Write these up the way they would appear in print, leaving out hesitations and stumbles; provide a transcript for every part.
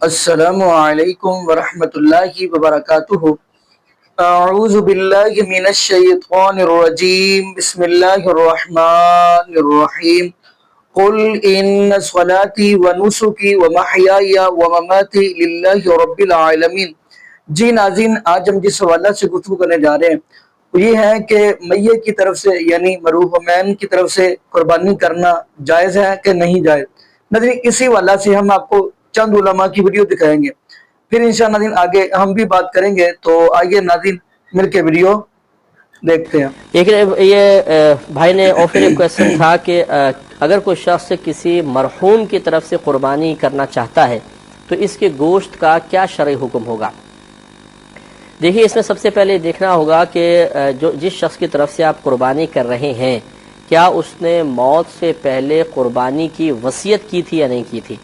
السلام علیکم ورحمۃ اللہ وبرکاتہ۔ اعوذ باللہ من الشیطان الرجیم، بسم اللہ الرحمن الرحیم۔ قل ان صلاتی ونسکی ومحیای ومماتی للہ رب العالمین۔ جی ناظرین، آج ہم جس حوالہ سے گفتگو کرنے جا رہے ہیں وہ یہ ہے کہ میت کی طرف سے یعنی مرحومین کی طرف سے قربانی کرنا جائز ہے کہ نہیں جائز۔ ناظرین، اسی حوالہ سے ہم آپ کو چند علماء کی ویڈیو دکھائیں گے، پھر انشاءاللہ ناظرین آگے ہم بھی بات کریں گے۔ تو آئیے ناظرین مل کے ویڈیو دیکھتے ہیں۔ یہ بھائی نے آفر کویسچن تھا کہ اگر کوئی شخص کسی مرحوم کی طرف سے قربانی کرنا چاہتا ہے تو اس کے گوشت کا کیا شرعی حکم ہوگا؟ دیکھیے، اس میں سب سے پہلے دیکھنا ہوگا کہ جس شخص کی طرف سے آپ قربانی کر رہے ہیں کیا اس نے موت سے پہلے قربانی کی وصیت کی تھی یا نہیں کی تھی۔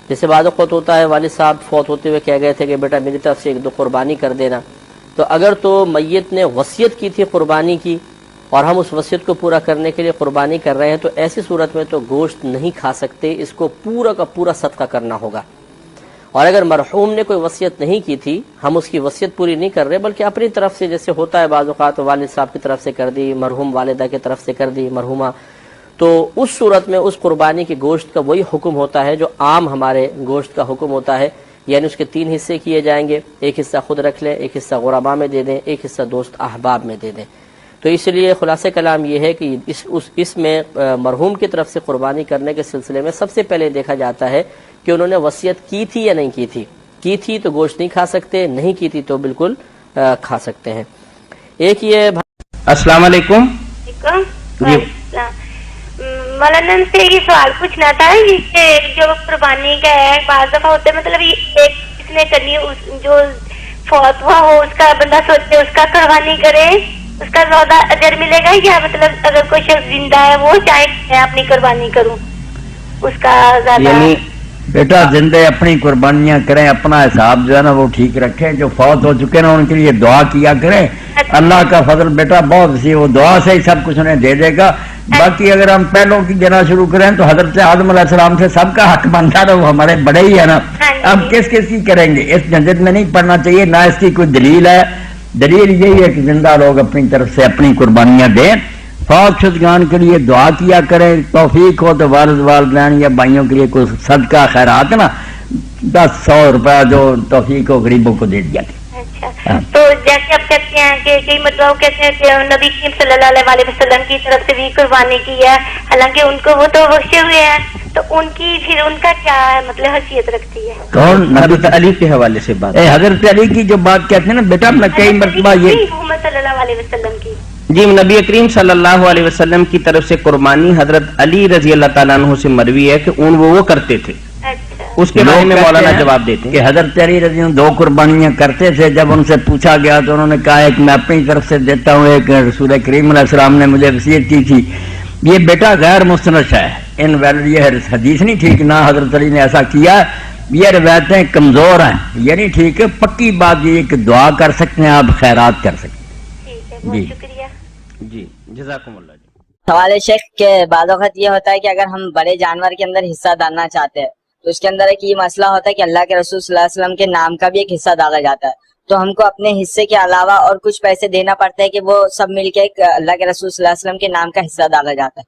جیسے بعض اوقات ہوتا ہے والد صاحب فوت ہوتے ہوئے کہہ گئے تھے کہ بیٹا میری طرف سے ایک دو قربانی کر دینا، تو اگر تو میت نے وصیت کی تھی قربانی کی اور ہم اس وصیت کو پورا کرنے کے لیے قربانی کر رہے ہیں تو ایسی صورت میں تو گوشت نہیں کھا سکتے، اس کو پورا کا پورا صدقہ کرنا ہوگا۔ اور اگر مرحوم نے کوئی وصیت نہیں کی تھی، ہم اس کی وصیت پوری نہیں کر رہے بلکہ اپنی طرف سے، جیسے ہوتا ہے بعض اوقات والد صاحب کی طرف سے کر دی، مرحوم والدہ کی طرف سے کر دی مرحومہ، تو اس صورت میں اس قربانی کے گوشت کا وہی حکم ہوتا ہے جو عام ہمارے گوشت کا حکم ہوتا ہے، یعنی اس کے 3 حصے کیے جائیں گے، ایک حصہ خود رکھ لیں، ایک حصہ غربا میں دے دیں، ایک حصہ دوست احباب میں دے دیں۔ تو اس لیے خلاصہ کلام یہ ہے کہ اس میں مرحوم کی طرف سے قربانی کرنے کے سلسلے میں سب سے پہلے دیکھا جاتا ہے کہ انہوں نے وصیت کی تھی یا نہیں کی تھی۔ کی تھی تو گوشت نہیں کھا سکتے، نہیں کی تھی تو بالکل کھا سکتے ہیں۔ ایک یہ السلام علیکم۔ جی مولانا سے یہ سوال پوچھنا تھا کہ جو قربانی کا ہے بعض دفعہ ہوتا ہے، مطلب ایک اس نے کرنی ہے، جو فوت ہوا ہو اس کا بندہ سوچتے اس کا قربانی کرے، اس کا زیادہ اجر ملے گا، یا مطلب اگر کوئی شخص زندہ ہے وہ چاہے میں اپنی قربانی کروں اس کا زیادہ؟ یعنی بیٹا زندے اپنی قربانیاں کریں، اپنا حساب جو ہے نا وہ ٹھیک رکھیں، جو فوت ہو چکے نا ان کے لیے دعا کیا کریں۔ اللہ کا فضل بیٹا بہت وسیع، وہ دعا سے ہی سب کچھ انہیں دے دے گا۔ باقی اگر ہم پہلوں کی گنا شروع کریں تو حضرت آدم علیہ السلام سے سب کا حق بنتا تھا، وہ ہمارے بڑے ہی ہے نا، اب کس کس کی کریں گے؟ اس جھنجٹ میں نہیں پڑنا چاہیے، نہ اس کی کوئی دلیل ہے۔ دلیل یہی ہے کہ زندہ لوگ اپنی طرف سے اپنی قربانیاں دیں، فوت شدگان کے لیے دعا کیا کریں، توفیق ہو تو والد والدین یا بھائیوں کے لیے کوئی صدقہ خیرات نا 10-100 روپیہ جو توفیق ہو غریبوں کو دے دیا کریں۔ اچھا، تو جیسے آپ کہتے ہیں کہ کئی مطلب کہتے ہیں کہ نبی کریم صلی اللہ علیہ وسلم کی طرف سے بھی قربانی کی ہے، حالانکہ ان کو وہ تو بخشے ہوئے ہیں، تو ان کی پھر ان کا کیا مطلب حیثیت رکھتی ہے؟ کون؟ حضرت علی کے حوالے سے بات، حضرت علی کی جو بات کہتے ہیں نا بیٹا، میں کئی مرتبہ یہ محمد صلی اللہ علیہ وسلم کی، جی نبی کریم صلی اللہ علیہ وسلم کی طرف سے قربانی حضرت علی رضی اللہ تعالیٰ عنہ سے مروی ہے کہ وہ کرتے تھے۔ اس کے بارے میں مولانا جواب دیتے ہیں کہ حضرت علی رضی اللہ 2 قربانیاں کرتے تھے، جب ان سے پوچھا گیا تو انہوں نے کہا ایک میں اپنی طرف سے دیتا ہوں، ایک رسول کریم علیہ السلام نے مجھے وصیت کی تھی۔ یہ بیٹا غیر مستند ہے، ان ویلڈ یہ حدیث نہیں ٹھیک، نہ حضرت علی نے ایسا کیا، یہ روایتیں کمزور ہیں، یہ نہیں ٹھیک ہے۔ پکی بات یہ کہ دعا کر سکتے ہیں آپ، خیرات کر سکتے ہیں۔ ٹھیک ہے، بہت شکریہ جی، جزاکم اللہ۔ سوال شیخ کے بعض اوقات یہ ہوتا ہے کہ اگر ہم بڑے جانور کے اندر حصہ ڈالنا چاہتے ہیں تو اس کے اندر ایک یہ مسئلہ ہوتا ہے کہ اللہ کے رسول صلی اللہ علیہ وسلم کے نام کا بھی ایک حصہ ڈالا جاتا ہے، تو ہم کو اپنے حصے کے علاوہ اور کچھ پیسے دینا پڑتا ہے کہ وہ سب مل کے ایک اللہ کے رسول صلی اللہ علیہ وسلم کے نام کا حصہ ڈالا جاتا ہے،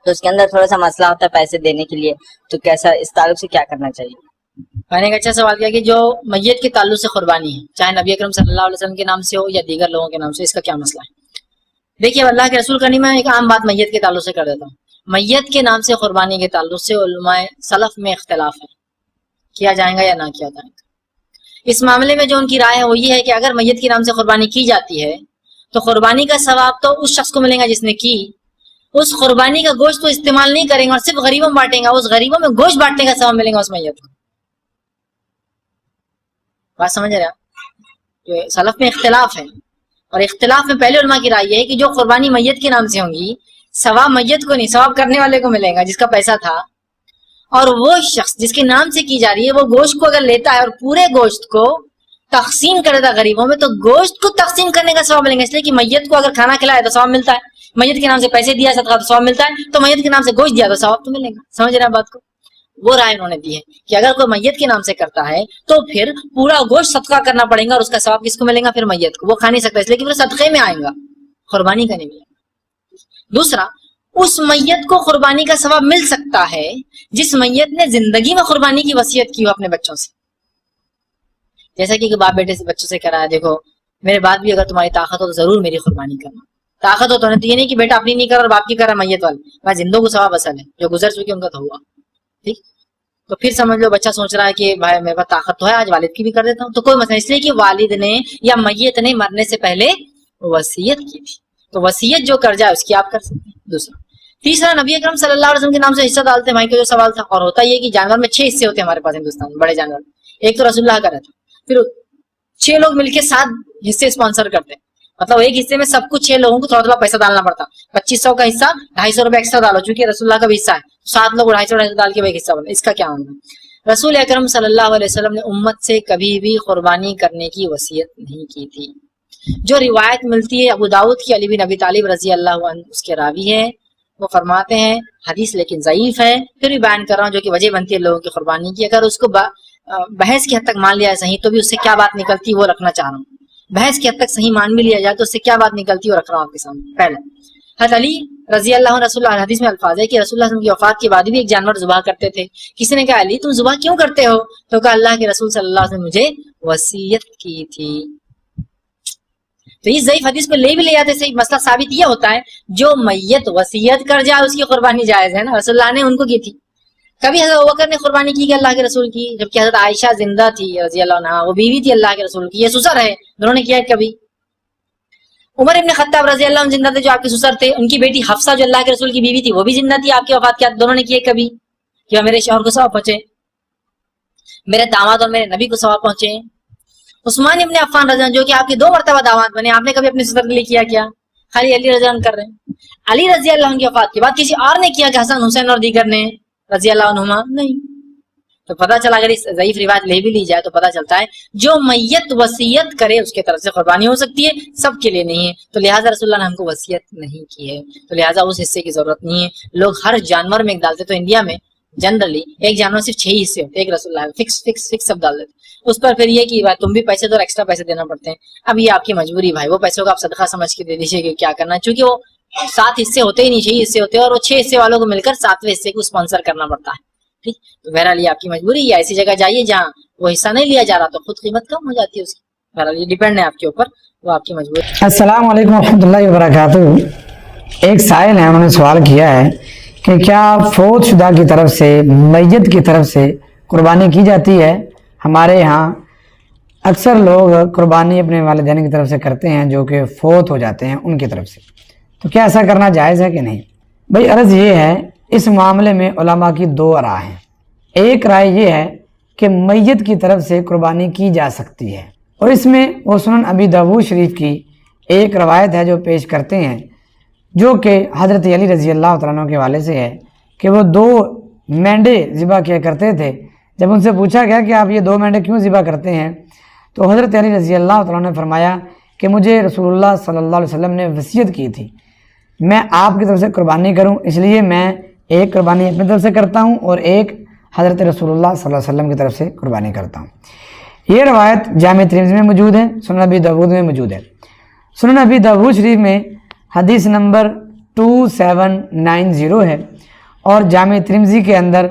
تو اس کے اندر تھوڑا سا مسئلہ ہوتا ہے پیسے دینے کے لیے، تو کیسا اس تعلق سے کیا کرنا چاہیے؟ میں نے ایک اچھا سوال کیا کہ جو میت کے تعلق سے قربانی ہے، چاہے نبی اکرم صلی اللہ علیہ وسلم کے نام سے ہو یا دیگر لوگوں کے نام سے، اس کا کیا مسئلہ ہے؟ دیکھیے اللہ کے رسول کرنی، میں ایک عام بات میت کے تعلق سے کر دیتا ہوں۔ میت کے نام سے قربانی کے تعلق سے علماء سلف میں اختلاف ہے، کیا جائے گا یا نہ کیا جائے گا۔ اس معاملے میں جو ان کی رائے ہے وہ یہ ہے کہ اگر میت کے نام سے قربانی کی جاتی ہے تو قربانی کا ثواب تو اس شخص کو ملے گا جس نے کی، اس قربانی کا گوشت تو استعمال نہیں کریں گے اور صرف غریبوں میں بانٹیں گا، اس غریبوں میں گوشت بانٹنے کا ثواب ملے گا اس میت کو۔ بات سمجھ رہے آپ؟ سلف میں اختلاف ہے، اور اختلاف میں پہلے علماء کی رائے یہ ہے کہ جو قربانی میت کے نام سے ہوں گی ثواب میت کو نہیں، ثواب کرنے والے کو ملے گا جس کا پیسہ تھا، اور وہ شخص جس کے نام سے کی جا رہی ہے وہ گوشت کو اگر لیتا ہے اور پورے گوشت کو تقسیم کرے گا غریبوں میں تو گوشت کو تقسیم کرنے کا ثواب ملے گا، اس لیے کہ میت کو اگر کھانا کھلایا تو ثواب ملتا ہے، میت کے نام سے پیسے دیا صدقہ تو ثواب ملتا ہے، تو میت کے نام سے گوشت دیا تو ثواب تو ملے گا۔ سمجھ رہے ہیں بات کو؟ وہ رائے انہوں نے دی ہے کہ اگر کوئی میت کے نام سے کرتا ہے تو پھر پورا گوشت صدقہ کرنا پڑے گا اور اس کا ثواب کس کو ملے گا؟ پھر میت کو. وہ کھا نہیں سکتا اس لیے کہ پھر صدقے میں آئے گا, قربانی کا نہیں ملے گا. دوسرا, اس میت کو قربانی کا ثواب مل سکتا ہے جس میت نے زندگی میں قربانی کی وصیت کی ہو اپنے بچوں سے. جیسا کہ باپ بیٹے سے بچوں سے کہہ رہا ہے دیکھو میرے بعد بھی اگر تمہاری طاقت ہو تو ضرور میری قربانی کرنا. طاقت ہو تو یہ نہیں کہ بیٹا اپنی نہیں کر اور باپ کی کر رہا میت والے, میں زندوں کو ثواب اصل ہے, جو گزر چکے ان کا تو ہوا. ٹھیک, تو پھر سمجھ لو بچہ سوچ رہا ہے کہ بھائی میرے پاس طاقت تو ہے آج والد کی بھی کر دیتا ہوں, تو کوئی مسئلہ, اس لیے کہ والد نے یا میت نے مرنے سے پہلے وصیت کی تھی, تو وصیت جو کر جائے اس کی آپ کر سکتے ہیں. دوسرا, تیسرا, نبی اکرم صلی اللہ علیہ وسلم کے نام سے حصہ ڈالتے ہیں بھائی کا جو سوال تھا, اور ہوتا یہ کہ جانور میں 6 حصے ہوتے ہیں ہمارے پاس ہندوستان میں, بڑے جانور. ایک تو رسول اللہ کا رہتا, پھر 6 لوگ مل کے 7 حصے اسپانسر کرتے ہیں, مطلب ایک حصے میں سب کچھ 6 لوگوں کو تھوڑا تھوڑا پیسہ ڈالنا پڑتا. 2500 کا حصہ 250 روپے ایکسٹرا ڈالو, چونکہ رسول اللہ کا بھی حصہ ہے, 7 لوگ 250 ڈال کے ایک حصہ بنا. اس کا کیا ہوگا؟ رسول اکرم صلی اللہ علیہ وسلم نے امت سے کبھی بھی قربانی کرنے کی وصیت نہیں کی تھی. جو روایت ملتی ہے ابو داؤد کی, علی بن ابی طالب رضی اللہ عنہ اس کے راوی ہیں, وہ فرماتے ہیں حدیث لیکن ضعیف ہے, پھر بھی بیان کر رہا ہوں جو کہ وجہ بنتی ہے لوگوں کی قربانی کی. اگر اس کو بحث کی حد تک مان لیا ہے صحیح, تو بھی اس سے کیا بات نکلتی وہ رکھنا چاہ رہا ہوں. بحث کی حد تک صحیح مان بھی لیا جائے تو اس سے کیا بات نکلتی وہ رکھ رہا ہوں آپ کے سامنے. پہلے حضرت علی رضی اللہ عنہ, رسول اللہ حدیث میں الفاظ ہے کہ رسول اللہ کی وفات کے بعد بھی ایک جانور ذبح کرتے تھے. کسی نے کہا علی تم ذبح کیوں کرتے ہو؟ تو کہا اللہ کے رسول صلی اللہ علیہ وسلم نے مجھے وصیت کی تھی. تو یہ ضعیف حدیث کو لے بھی لے جاتے سے مسئلہ ثابت یہ ہوتا ہے جو میت وصیت کر جائے اس کی قربانی جائز ہے نا, رسول اللہ نے ان کو کی تھی. کبھی حضرت ابوبکر نے قربانی کی کہ اللہ کے رسول کی, جبکہ حضرت عائشہ زندہ تھی رضی اللہ عنہا, وہ بیوی تھی اللہ کے رسول کی, یہ سسر ہے, دونوں نے کیا ہے. کبھی عمر ابن خطاب رضی اللہ عنہ زندہ تھے جو آپ کے سسر تھے, ان کی بیٹی حفصہ جو اللہ کے رسول کی بیوی تھی وہ بھی زندہ تھی آپ کی وفات کے بعد, دونوں نے کیے کبھی کہ میرے شوہر کو ثواب پہنچے, میرے داماد اور میرے نبی کو ثواب پہنچے. عثمان ابن عفان رضی اللہ عنہ جو کہ آپ کے 2 مرتبہ داماد بنے, آپ نے کبھی اپنے سسر کے لیے کیا؟ کیا خالی علی رضی اللہ عنہ کر رہے ہیں. علی رضی اللہ عنہ کی وفات کے بعد کسی اور نے کیا کہ حسن حسین اور دیگر نے رضی اللہ عنہما؟ نہیں. تو پتہ چلا اگر اس ضعیف روایت لے بھی لی جائے تو پتہ چلتا ہے جو میت وصیت کرے اس کے طرف سے قربانی ہو سکتی ہے, سب کے لیے نہیں ہے. تو لہٰذا رسول اللہ نے ہم کو وصیت نہیں کی ہے, تو لہٰذا اس حصے کی ضرورت نہیں ہے. لوگ ہر جانور میں ایک ڈالتے, تو انڈیا میں جنرلی ایک جانور صرف 6 حصے ہوتے, ایک رسول اللہ فکس سب ڈال دیتے. اس پر پھر یہ کہ تم بھی پیسے دو اور ایکسٹرا پیسے دینا پڑتے ہیں. اب یہ آپ کی مجبوری بھائی, وہ پیسوں کا آپ صدقہ سمجھ کے دے دیجیے کہ کیا کرنا ہے, چونکہ وہ 7 حصے ہوتے ہی نہیں, 6 حصے ہوتے ہیں, اور وہ 6 حصے والوں کو مل کر 7ویں حصے کو اسپانسر کرنا پڑتا ہے. ٹھیک, تو بہرحال یہ آپ کی مجبوری, یا ایسی جگہ جائیے جہاں وہ حصہ نہیں لیا جا رہا تو خود قیمت کم ہو جاتی ہے اس کی. بہرحال یہ ڈیپینڈ ہے آپ کے اوپر, وہ آپ کی مجبوری. السلام علیکم ورحمۃ اللہ وبرکاتہ. ایک سائل ہے, انہوں نے سوال کیا ہے کہ کیا فوت شدہ کی طرف سے میت کی طرف سے قربانی کی جاتی ہے؟ ہمارے یہاں اکثر لوگ قربانی اپنے والدین کی طرف سے کرتے ہیں جو کہ فوت ہو جاتے ہیں ان کی طرف سے, تو کیا ایسا کرنا جائز ہے کہ نہیں؟ بھائی عرض یہ ہے, اس معاملے میں علماء کی 2 رائے ہیں. ایک رائے یہ ہے کہ میت کی طرف سے قربانی کی جا سکتی ہے, اور اس میں وہ سنن ابی داؤد شریف کی ایک روایت ہے جو پیش کرتے ہیں, جو کہ حضرت علی رضی اللہ تعالیٰ عنہ کے حوالے سے ہے کہ وہ 2 مینڈے ذبح کیا کرتے تھے. جب ان سے پوچھا گیا کہ آپ یہ 2 مینڈے کیوں ذبح کرتے ہیں, تو حضرت علی رضی اللہ تعالیٰ عنہ نے فرمایا کہ مجھے رسول اللہ صلی اللہ علیہ وسلم نے وصیت کی تھی میں آپ کی طرف سے قربانی کروں, اس لیے میں ایک قربانی اپنی طرف سے کرتا ہوں اور ایک حضرت رسول اللہ صلی اللہ علیہ وسلم کی طرف سے قربانی کرتا ہوں. یہ روایت جامع ترمذی میں موجود ہے, سنن ابی داؤد میں موجود ہے. سنن ابی داؤد شریف میں حدیث نمبر 2790 ہے اور جامع ترمذی کے اندر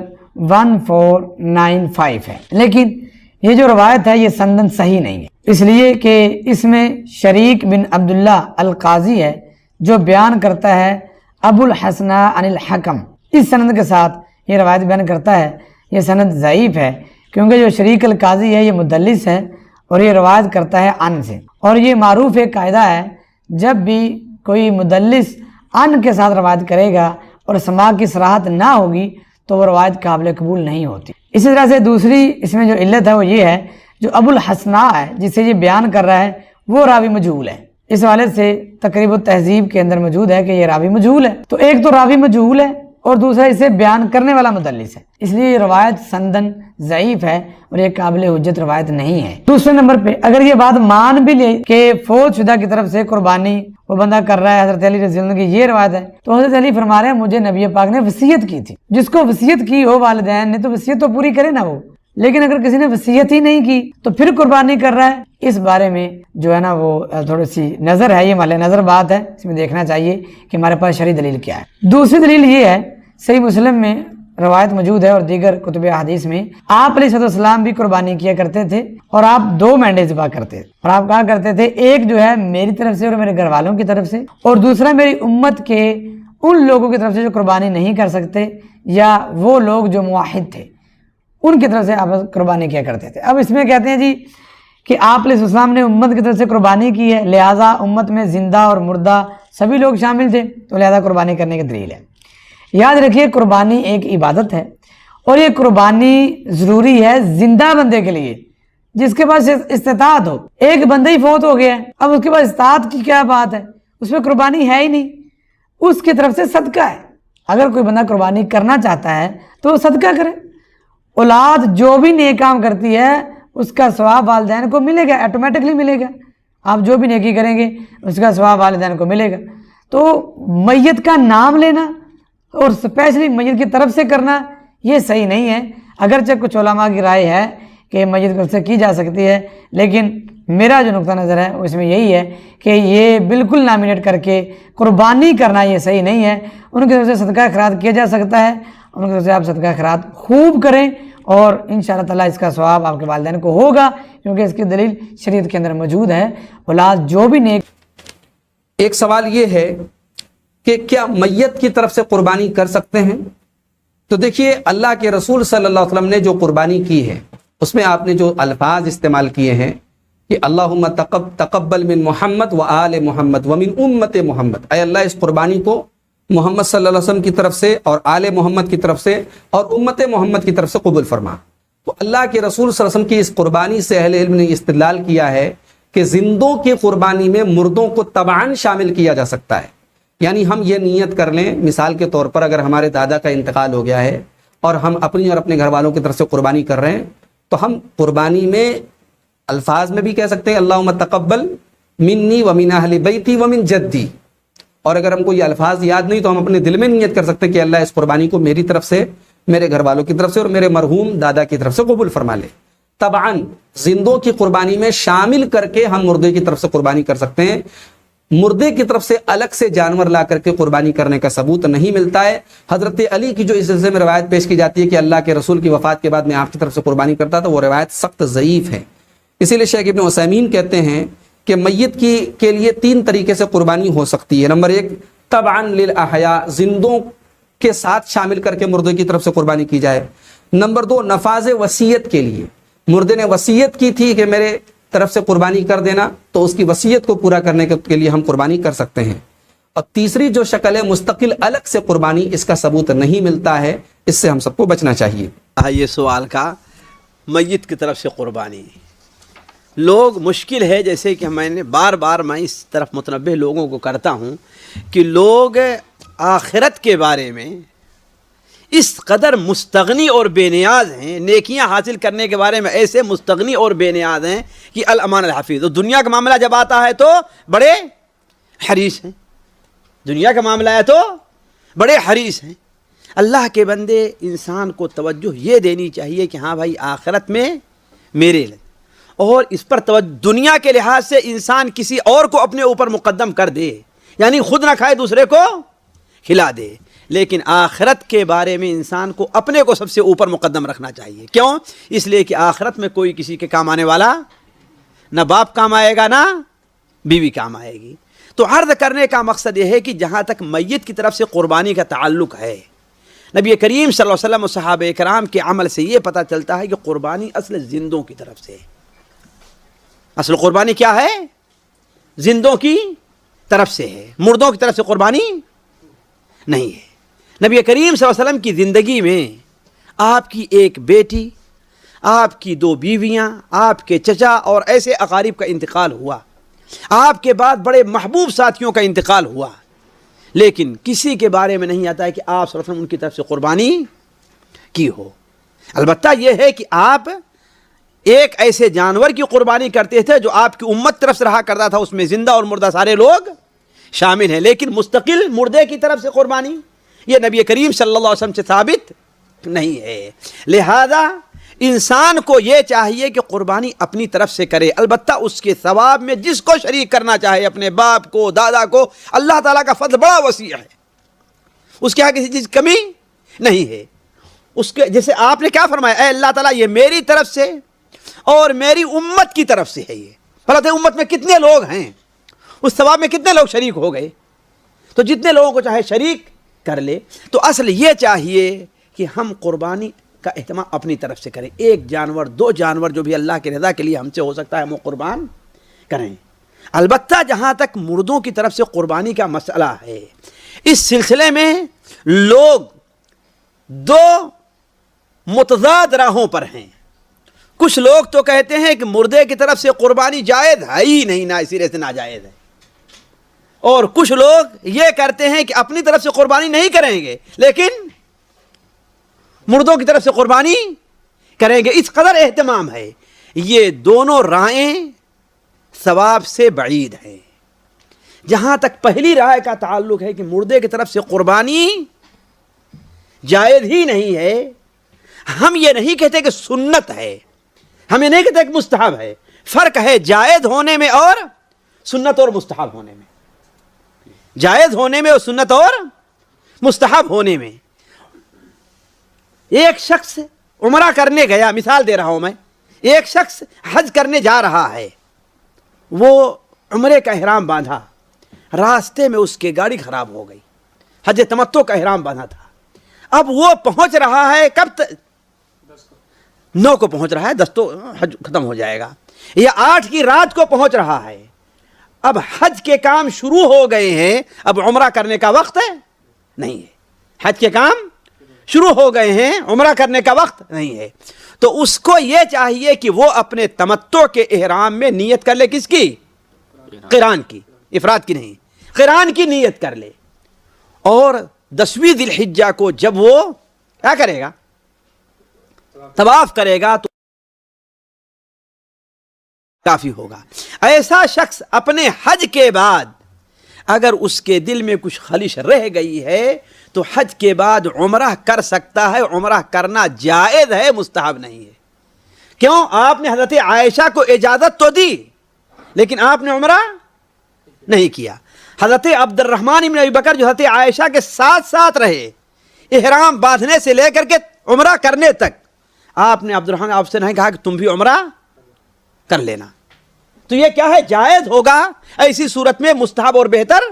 1495 ہے. لیکن یہ جو روایت ہے یہ سندن صحیح نہیں ہے, اس لیے کہ اس میں شریک بن عبداللہ القاضی ہے جو بیان کرتا ہے ابو الحسن عن الحکم. اس سند کے ساتھ یہ روایت بیان کرتا ہے, یہ سند ضعیف ہے کیونکہ جو شریک القاضی ہے یہ مدلس ہے اور یہ روایت کرتا ہے ان سے, اور یہ معروف ایک قاعدہ ہے جب بھی کوئی مدلس ان کے ساتھ روایت کرے گا اور سماع کی صراحت نہ ہوگی تو وہ روایت قابل قبول نہیں ہوتی. اسی طرح سے دوسری اس میں جو علت ہے وہ یہ ہے جو ابو الحسناء ہے جسے یہ بیان کر رہا ہے وہ راوی مجہول ہے. اس حوالے سے تقریب التہذیب کے اندر موجود ہے کہ یہ راوی مجہول ہے. تو ایک تو راوی مجہول ہے اور دوسرا اسے بیان کرنے والا مدلس ہے، اس لیے یہ روایت سندن ضعیف ہے اور یہ قابل حجت روایت نہیں ہے۔ دوسرے نمبر پہ اگر یہ بات مان بھی لے کہ فوت شدہ کی طرف سے قربانی وہ بندہ کر رہا ہے، حضرت علی رضی اللہ عنہ کی یہ روایت ہے، تو حضرت علی فرما رہے ہیں مجھے نبی پاک نے وصیت کی تھی۔ جس کو وصیت کی ہو والدین نے تو وصیت تو پوری کرے نا وہ، لیکن اگر کسی نے وصیت ہی نہیں کی تو پھر قربانی کر رہا ہے، اس بارے میں جو ہے نا وہ تھوڑی سی نظر ہے، یہ مال نظر بات ہے، اس میں دیکھنا چاہیے کہ ہمارے پاس شرعی دلیل کیا ہے۔ دوسری دلیل یہ ہے، صحیح مسلم میں روایت موجود ہے اور دیگر کتب احادیث میں، آپ علیہ السلام بھی قربانی کیا کرتے تھے اور آپ 2 مینڈے ذبح کرتے تھے، اور آپ کہا کرتے تھے ایک جو ہے میری طرف سے اور میرے گھر والوں کی طرف سے، اور دوسرا میری امت کے ان لوگوں کی طرف سے جو قربانی نہیں کر سکتے یا وہ لوگ جو موحد تھے ان کی طرف سے آپ قربانی کیا کرتے تھے۔ اب اس میں کہتے ہیں جی کہ آپ علیہ السلام نے امت کی طرف سے قربانی کی ہے، لہٰذا امت میں زندہ اور مردہ سبھی لوگ شامل تھے، تو لہٰذا قربانی کرنے کی دلیل ہے۔ یاد رکھیے قربانی ایک عبادت ہے اور یہ قربانی ضروری ہے زندہ بندے کے لیے جس کے پاس استطاعت ہو۔ ایک بندہ ہی فوت ہو گیا ہے، اب اس کے پاس استطاعت کی کیا بات ہے، اس میں قربانی ہے ہی نہیں، اس کی طرف سے صدقہ ہے۔ اگر کوئی بندہ قربانی کرنا چاہتا ہے تو وہ صدقہ کرے۔ اولاد جو بھی نیک کام کرتی ہے اس کا ثواب والدین کو ملے گا، آٹومیٹکلی ملے گا۔ آپ جو بھی نیکی کریں گے اس کا ثواب والدین کو ملے گا۔ تو میت کا نام لینا اور اسپیشلی میت کی طرف سے کرنا یہ صحیح نہیں ہے، اگرچہ کچھ علماء کی رائے ہے کہ میت کی طرف سے کی جا سکتی ہے، لیکن میرا جو نقطہ نظر ہے اس میں یہی ہے کہ یہ بالکل نامینیٹ کر کے قربانی کرنا یہ صحیح نہیں ہے۔ ان کی طرف سے صدقہ خیرات کیا جا سکتا ہے، ان کی طرف سے آپ صدقہ خیرات خوب کریں اور انشاءاللہ تعالیٰ اس کا ثواب آپ کے والدین کو ہوگا، کیونکہ اس کی دلیل شریعت کے اندر موجود ہے۔ اولاد جو بھی نیک۔ ایک سوال یہ ہے کہ کیا میت کی طرف سے قربانی کر سکتے ہیں؟ تو دیکھیے اللہ کے رسول صلی اللہ علیہ وسلم نے جو قربانی کی ہے اس میں آپ نے جو الفاظ استعمال کیے ہیں کہ اللہم تقبل من محمد و آل محمد و من امت محمد، اے اللہ اس قربانی کو محمد صلی اللہ علیہ وسلم کی طرف سے اور آل محمد کی طرف سے اور امت محمد کی طرف سے قبول فرما۔ تو اللہ کے رسول صلی اللہ علیہ وسلم کی اس قربانی سے اہل علم نے استدلال کیا ہے کہ زندوں کی قربانی میں مردوں کو تبعاً شامل کیا جا سکتا ہے۔ یعنی ہم یہ نیت کر لیں، مثال کے طور پر اگر ہمارے دادا کا انتقال ہو گیا ہے اور ہم اپنی اور اپنے گھر والوں کی طرف سے قربانی کر رہے ہیں، تو ہم قربانی میں الفاظ میں بھی کہہ سکتے ہیں اللہم تقبل منی و من اہل بیتی و من جدی، اور اگر ہم کو یہ الفاظ یاد نہیں تو ہم اپنے دل میں نیت کر سکتے ہیں کہ اللہ اس قربانی کو میری طرف سے، میرے گھر والوں کی طرف سے اور میرے مرحوم دادا کی طرف سے قبول فرما لے۔ طبعاً زندوں کی قربانی میں شامل کر کے ہم مردے کی طرف سے قربانی کر سکتے ہیں۔ مردے کی طرف سے الگ سے جانور لا کر کے قربانی کرنے کا ثبوت نہیں ملتا ہے۔ حضرت علی کی جو اس سلسلے میں روایت پیش کی جاتی ہے کہ اللہ کے رسول کی وفات کے بعد میں آپ کی طرف سے قربانی کرتا تھا، وہ روایت سخت ضعیف ہے۔ اسی لیے شیخ ابن عثیمین کہتے ہیں کہ میت کے لیے 3 طریقے سے قربانی ہو سکتی ہے۔ نمبر 1 تبعاً للاحیاء، زندوں کے ساتھ شامل کر کے مردے کی طرف سے قربانی کی جائے۔ نمبر 2 نفاذ وصیت کے لیے، مردے نے وصیت کی تھی کہ میرے طرف سے قربانی کر دینا، تو اس کی وصیت کو پورا کرنے کے لیے ہم قربانی کر سکتے ہیں۔ اور تیسری جو شکل ہے مستقل الگ سے قربانی، اس کا ثبوت نہیں ملتا ہے، اس سے ہم سب کو بچنا چاہیے۔ یہ سوال کا میت کی طرف سے قربانی، لوگ مشکل ہے، جیسے کہ میں نے بار بار میں اس طرف متنبہ لوگوں کو کرتا ہوں کہ لوگ آخرت کے بارے میں اس قدر مستغنی اور بے نیاز ہیں، نیکیاں حاصل کرنے کے بارے میں ایسے مستغنی اور بے نیاز ہیں کہ الامان الحفیظ، اور دنیا کا معاملہ جب آتا ہے تو بڑے حریص ہیں، دنیا کا معاملہ ہے تو بڑے حریص ہیں۔ اللہ کے بندے، انسان کو توجہ یہ دینی چاہیے کہ ہاں بھائی آخرت میں میرے لیے، اور اس پر توجہ دنیا کے لحاظ سے انسان کسی اور کو اپنے اوپر مقدم کر دے، یعنی خود نہ کھائے دوسرے کو کھلا دے، لیکن آخرت کے بارے میں انسان کو اپنے کو سب سے اوپر مقدم رکھنا چاہیے۔ کیوں؟ اس لیے کہ آخرت میں کوئی کسی کے کام آنے والا نہ باپ کام آئے گا نہ بیوی کام آئے گی۔ تو عرض کرنے کا مقصد یہ ہے کہ جہاں تک میت کی طرف سے قربانی کا تعلق ہے، نبی کریم صلی اللہ علیہ وسلم و صحابہ کرام کے عمل سے یہ پتہ چلتا ہے کہ قربانی اصل زندوں کی طرف سے ہے۔ اصل قربانی کیا ہے؟ زندوں کی طرف سے ہے، مردوں کی طرف سے قربانی نہیں ہے۔ نبی کریم صلی اللہ علیہ وسلم کی زندگی میں آپ کی ایک بیٹی، آپ کی 2 بیویاں، آپ کے چچا اور ایسے اقارب کا انتقال ہوا۔ آپ کے بعد بڑے محبوب ساتھیوں کا انتقال ہوا، لیکن کسی کے بارے میں نہیں آتا ہے کہ آپ صلی اللہ علیہ وسلم ان کی طرف سے قربانی کی ہو۔ البتہ یہ ہے کہ آپ ایک ایسے جانور کی قربانی کرتے تھے جو آپ کی امت طرف سے رہا کرتا تھا، اس میں زندہ اور مردہ سارے لوگ شامل ہیں، لیکن مستقل مردے کی طرف سے قربانی یہ نبی کریم صلی اللہ علیہ وسلم سے ثابت نہیں ہے۔ لہذا انسان کو یہ چاہیے کہ قربانی اپنی طرف سے کرے، البتہ اس کے ثواب میں جس کو شریک کرنا چاہے، اپنے باپ کو، دادا کو، اللہ تعالیٰ کا فضل بڑا وسیع ہے، اس کے یہاں کسی چیز کمی نہیں ہے۔ اس کے جیسے آپ نے کیا فرمایا، اے اللہ تعالیٰ یہ میری طرف سے اور میری امت کی طرف سے ہے۔ یہ بھلا تو امت میں کتنے لوگ ہیں، اس ثواب میں کتنے لوگ شریک ہو گئے، تو جتنے لوگوں کو چاہے شریک کر لے۔ تو اصل یہ چاہیے کہ ہم قربانی کا اہتمام اپنی طرف سے کریں، ایک جانور، دو جانور جو بھی اللہ کی رضا کے لیے ہم سے ہو سکتا ہے ہم وہ قربان کریں۔ البتہ جہاں تک مردوں کی طرف سے قربانی کا مسئلہ ہے، اس سلسلے میں لوگ دو متضاد راہوں پر ہیں۔ کچھ لوگ تو کہتے ہیں کہ مردے کی طرف سے قربانی جائز ہے ہی نہیں، نہ اسی سے ناجائز ہے، اور کچھ لوگ یہ کرتے ہیں کہ اپنی طرف سے قربانی نہیں کریں گے لیکن مردوں کی طرف سے قربانی کریں گے۔ اس قدر اہتمام ہے، یہ دونوں رائیں ثواب سے بعید ہیں۔ جہاں تک پہلی رائے کا تعلق ہے کہ مردے کی طرف سے قربانی جائز ہی نہیں ہے، ہم یہ نہیں کہتے کہ سنت ہے، ہم یہ نہیں کہتے کہ مستحب ہے، فرق ہے جائز ہونے میں اور سنت اور مستحب ہونے میں، جائز ہونے میں اور سنت اور مستحب ہونے میں۔ ایک شخص عمرہ کرنے گیا، مثال دے رہا ہوں میں، ایک شخص حج کرنے جا رہا ہے، وہ عمرے کا احرام باندھا، راستے میں اس کی گاڑی خراب ہو گئی، حج تمتع کا احرام باندھا تھا، اب وہ پہنچ رہا ہے کب تک؟ 9 کو پہنچ رہا ہے، 10 تو حج ختم ہو جائے گا، یا 8 کی رات کو پہنچ رہا ہے، اب حج کے کام شروع ہو گئے ہیں، اب عمرہ کرنے کا وقت نہیں ہے، حج کے کام شروع ہو گئے ہیں، عمرہ کرنے کا وقت نہیں ہے، تو اس کو یہ چاہیے کہ وہ اپنے تمتع کے احرام میں نیت کر لے، کس کی؟ قران کی، افراد کی نہیں، قران کی نیت کر لے، اور 10ویں ذی الحجہ کو جب وہ کیا کرے گا؟ طواف کرے گا تو کافی ہوگا۔ ایسا شخص اپنے حج کے بعد اگر اس کے دل میں کچھ خلش رہ گئی ہے تو حج کے بعد عمرہ کر سکتا ہے، عمرہ کرنا جائز ہے، مستحب نہیں ہے۔ کیوں؟ آپ نے حضرت عائشہ کو اجازت تو دی لیکن آپ نے عمرہ نہیں کیا۔ حضرت عبد الرحمن بن ابی بکر جو حضرت عائشہ کے ساتھ ساتھ رہے احرام باندھنے سے لے کر کے عمرہ کرنے تک، آپ نے عبد الرحمن آپ سے نہیں کہا کہ تم بھی عمرہ کر لینا، تو یہ کیا ہے؟ جائز ہوگا، ایسی صورت میں مستحب اور بہتر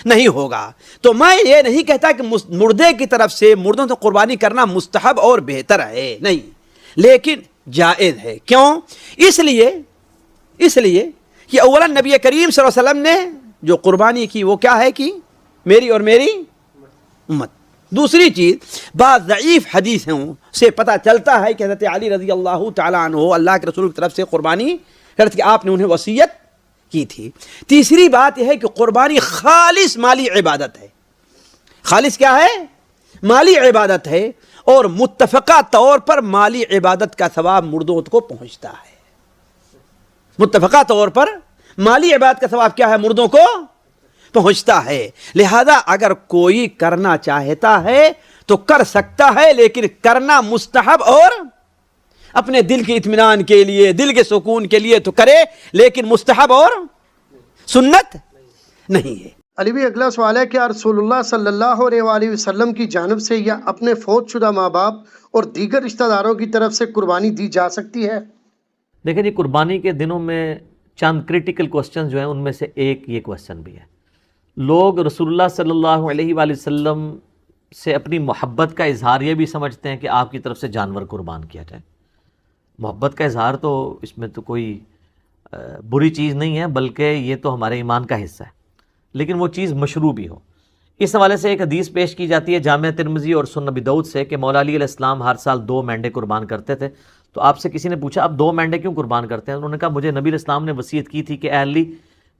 نہیں ہوگا۔ تو میں یہ نہیں کہتا کہ مردے کی طرف سے مردوں سے قربانی کرنا مستحب اور بہتر ہے، نہیں، لیکن جائز ہے۔ کیوں؟ اس لیے کہ اولا نبی کریم صلی اللہ علیہ وسلم نے جو قربانی کی وہ کیا ہے کہ میری اور میری امت۔ دوسری چیز، بعض ضعیف حدیثوں سے پتہ چلتا ہے کہ حضرت علی رضی اللہ تعالیٰ عنہ اللہ کے رسول کی طرف سے قربانی کرتے کہ آپ نے انہیں وصیت کی تھی۔ تیسری بات یہ ہے کہ قربانی خالص مالی عبادت ہے۔ خالص کیا ہے؟ مالی عبادت ہے، اور متفقہ طور پر مالی عبادت کا ثواب مردوں کو پہنچتا ہے۔ متفقہ طور پر مالی عبادت کا ثواب کیا ہے؟ مردوں کو پہنچتا ہے۔ لہذا اگر کوئی کرنا چاہتا ہے تو کر سکتا ہے، لیکن کرنا مستحب اور اپنے دل کے اطمینان کے لیے، دل کے سکون کے لیے تو کرے، لیکن مستحب اور سنت نہیں ہے۔ علی بھائی اگلا سوال ہے، کیا رسول اللہ صلی اللہ علیہ وآلہ وسلم کی جانب سے یا اپنے فوت شدہ ماں باپ اور دیگر رشتہ داروں کی طرف سے قربانی دی جا سکتی ہے؟ دیکھیں جی، قربانی کے دنوں میں چند کریٹیکل کوسچن جو ہیں ان میں سے ایک یہ کوسچن بھی ہے۔ لوگ رسول اللہ صلی اللہ علیہ وآلہ وسلم سے اپنی محبت کا اظہار یہ بھی سمجھتے ہیں کہ آپ کی طرف سے جانور قربان کیا جائے۔ محبت کا اظہار تو اس میں تو کوئی بری چیز نہیں ہے، بلکہ یہ تو ہمارے ایمان کا حصہ ہے، لیکن وہ چیز مشروع بھی ہو۔ اس حوالے سے ایک حدیث پیش کی جاتی ہے جامع ترمذی اور سنن ابی داؤد سے کہ مولا علی علیہ السلام ہر سال 2 مینڈے قربان کرتے تھے۔ تو آپ سے کسی نے پوچھا اب 2 مینڈے کیوں قربان کرتے ہیں؟ انہوں نے کہا مجھے نبی علیہ السلام نے وصیت کی تھی کہ اے علی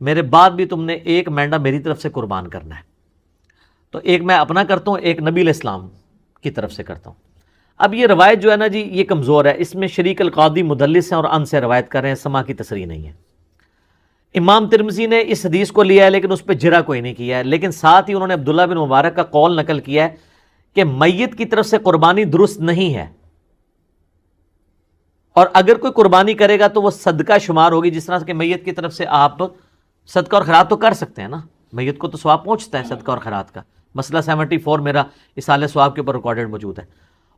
میرے بعد بھی تم نے 1 مینڈا میری طرف سے قربان کرنا ہے۔ تو ایک میں اپنا کرتا ہوں، ایک نبی علیہ السلام کی طرف سے کرتا ہوں۔ اب یہ روایت جو ہے نا جی یہ کمزور ہے، اس میں شریک القاضی مدلس ہیں اور ان سے روایت کر رہے ہیں، سما کی تصریح نہیں ہے۔ امام ترمذی نے اس حدیث کو لیا ہے لیکن اس پہ جرح کوئی نہیں کیا ہے، لیکن ساتھ ہی انہوں نے عبداللہ بن مبارک کا قول نقل کیا ہے کہ میت کی طرف سے قربانی درست نہیں ہے، اور اگر کوئی قربانی کرے گا تو وہ صدقہ شمار ہوگی، جس طرح کہ میت کی طرف سے آپ صدقہ اور خیرات تو کر سکتے ہیں نا، میت کو تو ثواب پہنچتا ہے صدقہ اور خیرات کا۔ مسئلہ 74 میرا اصالہ ثواب کے اوپر ریکارڈڈ موجود ہے۔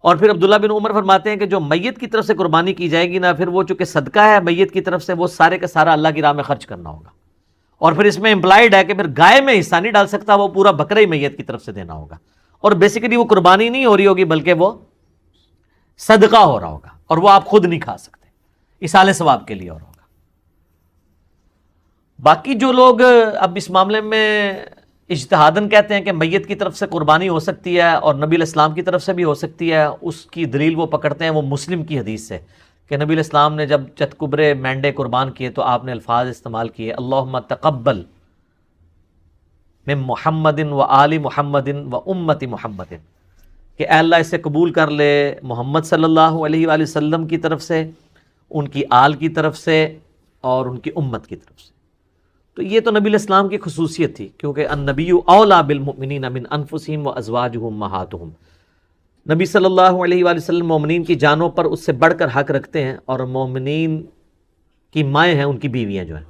اور پھر عبداللہ بن عمر فرماتے ہیں کہ جو میت کی طرف سے قربانی کی جائے گی نا، پھر وہ چونکہ صدقہ ہے میت کی طرف سے، وہ سارے کا سارا اللہ کی راہ میں خرچ کرنا ہوگا، اور پھر اس میں امپلائڈ ہے کہ پھر گائے میں حصہ نہیں ڈال سکتا، وہ پورا بکرا ہی میت کی طرف سے دینا ہوگا، اور بیسیکلی وہ قربانی نہیں ہو رہی ہوگی بلکہ وہ صدقہ ہو رہا ہوگا، اور وہ آپ خود نہیں کھا سکتے، اصالہ ثواب کے لیے اور ہوگا۔ باقی جو لوگ اب اس معاملے میں اجتہاداً کہتے ہیں کہ میت کی طرف سے قربانی ہو سکتی ہے اور نبی علیہ السلام کی طرف سے بھی ہو سکتی ہے، اس کی دلیل وہ پکڑتے ہیں وہ مسلم کی حدیث سے، کہ نبی علیہ السلام نے جب چتکبرے مینڈے قربان کیے تو آپ نے الفاظ استعمال کیے، اللہم تقبل من محمد و آل محمد و امت محمد، کہ اے اللہ اسے قبول کر لے محمد صلی اللہ علیہ وآلہ وسلم کی طرف سے، ان کی آل کی طرف سے اور ان کی امت کی طرف سے۔ تو یہ تو نبی علیہ السلام کی خصوصیت تھی، کیونکہ النبی اولیٰ بالمؤمنین من انفسہم وازواجہ امہاتہم، نبی صلی اللہ علیہ وآلہ وسلم مومنین کی جانوں پر اس سے بڑھ کر حق رکھتے ہیں، اور مومنین کی مائیں ہیں ان کی بیویاں جو ہیں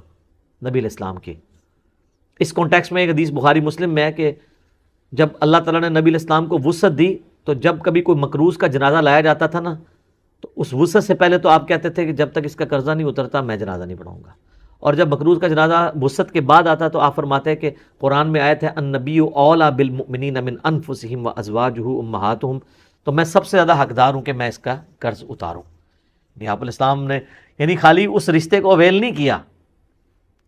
نبی علیہ السلام کی۔ اس کانٹیکس میں ایک حدیث بخاری مسلم میں ہے کہ جب اللہ تعالیٰ نے نبی علیہ السلام کو وسعت دی تو جب کبھی کوئی مقروض کا جنازہ لایا جاتا تھا نا، تو اس وسعت سے پہلے تو آپ کہتے تھے کہ جب تک اس کا قرضہ نہیں اترتا میں جنازہ نہیں پڑھاؤں گا، اور جب مقروض کا جنازہ وسعت کے بعد آتا تو آپ فرماتے ہیں کہ قرآن میں آیت ہے النبی اولیٰ بالمؤمنین من انفسہم وازواجہ امہاتہم، تو میں سب سے زیادہ حقدار ہوں کہ میں اس کا قرض اتاروں۔ آپ علیہ السلام نے یعنی خالی اس رشتے کو اویل نہیں کیا۔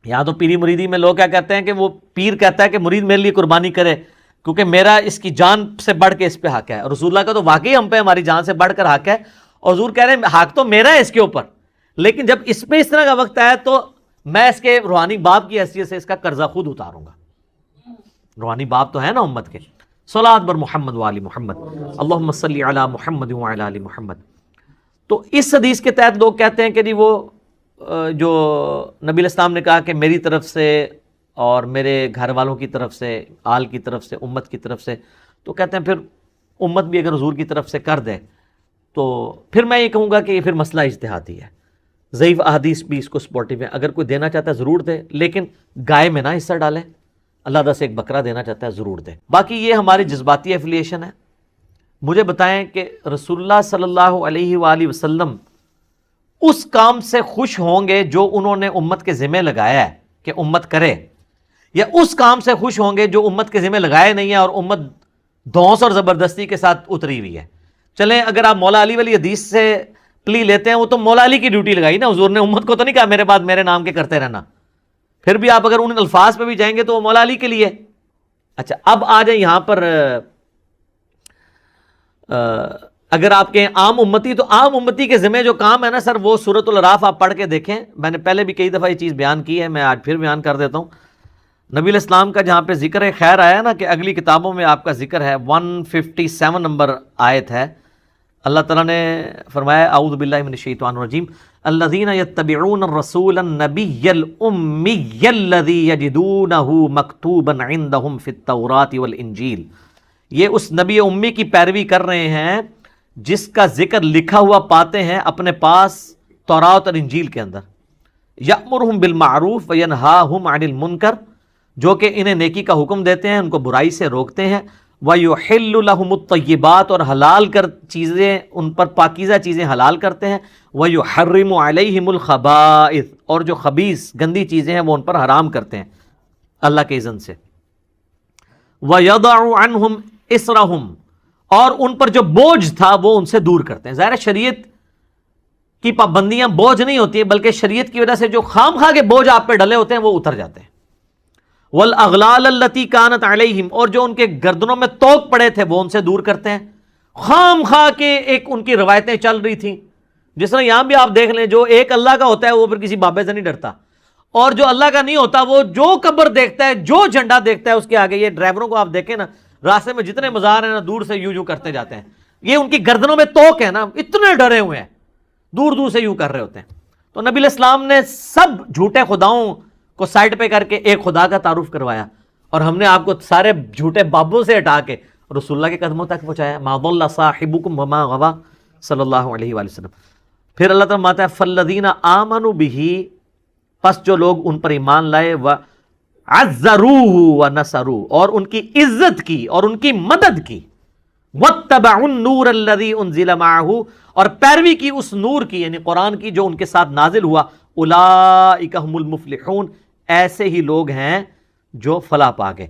یہاں تو پیری مریدی میں لوگ کیا کہتے ہیں کہ وہ پیر کہتا ہے کہ مرید میرے لیے قربانی کرے کیونکہ میرا اس کی جان سے بڑھ کے اس پہ حق ہے، اور رسول اللہ کا تو واقعی ہم پہ ہماری جان سے بڑھ کر حق ہے، اور حضور کہہ رہے ہیں حق تو میرا ہے اس کے اوپر، لیکن جب اس پہ اس طرح کا وقت آیا تو میں اس کے روحانی باپ کی حیثیت سے اس کا قرضہ خود اتاروں گا۔ روحانی باپ تو ہے نا امت کے۔ صلاۃ بر محمد و آل محمد، اللہم صلی علی محمد و علی آل محمد۔ تو اس حدیث کے تحت لوگ کہتے ہیں کہ جی وہ جو نبی علیہ السلام نے کہا کہ میری طرف سے اور میرے گھر والوں کی طرف سے، آل کی طرف سے، امت کی طرف سے، تو کہتے ہیں پھر امت بھی اگر حضور کی طرف سے کر دے تو پھر میں یہ کہوں گا کہ یہ پھر مسئلہ اجتہادی ہے، ضعیف احادیث بھی اس کو سپورٹیو ہے، اگر کوئی دینا چاہتا ہے ضرور دے، لیکن گائے میں نہ حصہ ڈالیں، اللہ سے ایک بکرا دینا چاہتا ہے ضرور دے۔ باقی یہ ہماری جذباتی ایفیلیشن ہے۔ مجھے بتائیں کہ رسول اللہ صلی اللہ علیہ وآلہ وسلم اس کام سے خوش ہوں گے جو انہوں نے امت کے ذمہ لگایا ہے کہ امت کرے، یا اس کام سے خوش ہوں گے جو امت کے ذمہ لگائے نہیں ہے اور امت دھونس اور زبردستی کے ساتھ اتری ہوئی ہے؟ چلیں اگر آپ مولا علی والی حدیث سے پلی لیتے ہیں، وہ تو مولا علی کی ڈیوٹی لگائی نا، حضور نے امت کو تو نہیں کہا میرے بعد میرے نام کے کرتے رہنا، پھر بھی آپ اگر ان الفاظ پہ بھی جائیں گے تو وہ مولا علی کے لیے۔ اچھا اب آ جائیں یہاں پر اگر آپ کہیں عام امتی، تو عام امتی کے ذمہ جو کام ہے نا سر، وہ سورۃ الاعراف آپ پڑھ کے دیکھیں، میں نے پہلے بھی کئی دفعہ یہ چیز بیان کی ہے، میں آج پھر بیان کر دیتا ہوں۔ نبی علیہ السلام کا جہاں پہ ذکر خیر آیا نا کہ اگلی کتابوں میں آپ کا ذکر ہے، 157 نمبر آیت ہے، اللہ تعالیٰ نے فرمایا اعوذ باللہ من الشیطان الرجیم الذین یتبعون الرسول النبی الامی الذی یجدونہ مکتوبا عندہم فی التوراۃ والانجیل، یہ اس نبی امی کی پیروی کر رہے ہیں جس کا ذکر لکھا ہوا پاتے ہیں اپنے پاس تورات اور انجیل کے اندر، یأمرہم بالمعروف وینہاہم عن المنکر، جو کہ انہیں نیکی کا حکم دیتے ہیں، ان کو برائی سے روکتے ہیں، وَيُحِلُّ لَهُمُ الطَّيِّبَاتِ، اور حلال کر چیزیں ان پر پاکیزہ چیزیں حلال کرتے ہیں، وَيُحَرِّمُ عَلَيْهِمُ الْخَبَائِثِ، اور جو خبیث گندی چیزیں ہیں وہ ان پر حرام کرتے ہیں اللہ کے اذن سے، وَيَضَعُ عَنْهُمْ إِسْرَهُمْ، اور ان پر جو بوجھ تھا وہ ان سے دور کرتے ہیں۔ ظاہر شریعت کی پابندیاں بوجھ نہیں ہوتی ہیں، بلکہ شریعت کی وجہ سے جو خام خواہ کے بوجھ آپ پہ ڈلے ہوتے ہیں وہ اتر جاتے ہیں۔ والاغلال التي كانت عليهم، اور جو ان کے گردنوں میں توق پڑے تھے وہ ان سے دور کرتے ہیں۔ خام خواہ کے ایک ان کی روایتیں چل رہی تھیں، جس طرح یہاں بھی آپ دیکھ لیں، جو ایک اللہ کا ہوتا ہے وہ پھر کسی بابے سے نہیں ڈرتا، اور جو اللہ کا نہیں ہوتا وہ جو قبر دیکھتا ہے، جو جھنڈا دیکھتا ہے اس کے آگے، یہ ڈرائیوروں کو آپ دیکھیں نا، راستے میں جتنے مزار ہیں نا دور سے یوں کرتے جاتے ہیں. یہ ان کی گردنوں میں توق ہے نا, اتنے ڈرے ہوئے ہیں, دور دور سے یوں کر رہے ہوتے ہیں. تو نبی علیہ السلام نے سب جھوٹے خداؤں کو سائڈ پہ کر کے ایک خدا کا تعارف کروایا, اور ہم نے آپ کو سارے جھوٹے بابوں سے ہٹا کے رسول اللہ کے قدموں تک پہنچایا. ما ضل صاحبکم وما غوا صلی اللہ علیہ وآلہ وسلم. پھر اللہ تعالیٰ فرماتا ہے فالذین آمنوا بہ, پس جو لوگ ان پر ایمان لائے, وعزروہ ونصروہ, اور ان کی عزت کی اور ان کی مدد کی, واتبعوا النور الذی انزل معہ, اور پیروی کی اس نور کی یعنی قرآن کی جو ان کے ساتھ نازل ہوا, اولئک هم المفلحون, ایسے ہی لوگ ہیں جو فلاح پا گئے.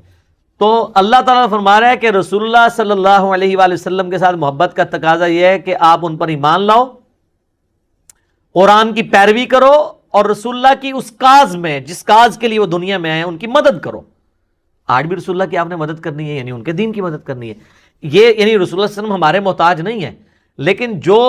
تو اللہ تعالیٰ فرما رہا ہے کہ رسول اللہ صلی اللہ علیہ وآلہ وسلم کے ساتھ محبت کا تقاضا یہ ہے کہ آپ ان پر ایمان لاؤ, قرآن کی پیروی کرو, اور رسول اللہ کی اس کاز میں جس کاز کے لیے وہ دنیا میں آئے ان کی مدد کرو. آج بھی رسول اللہ کی آپ نے مدد کرنی ہے, یعنی ان کے دین کی مدد کرنی ہے. یہ یعنی رسول اللہ صلی اللہ علیہ وسلم ہمارے محتاج نہیں ہے, لیکن جو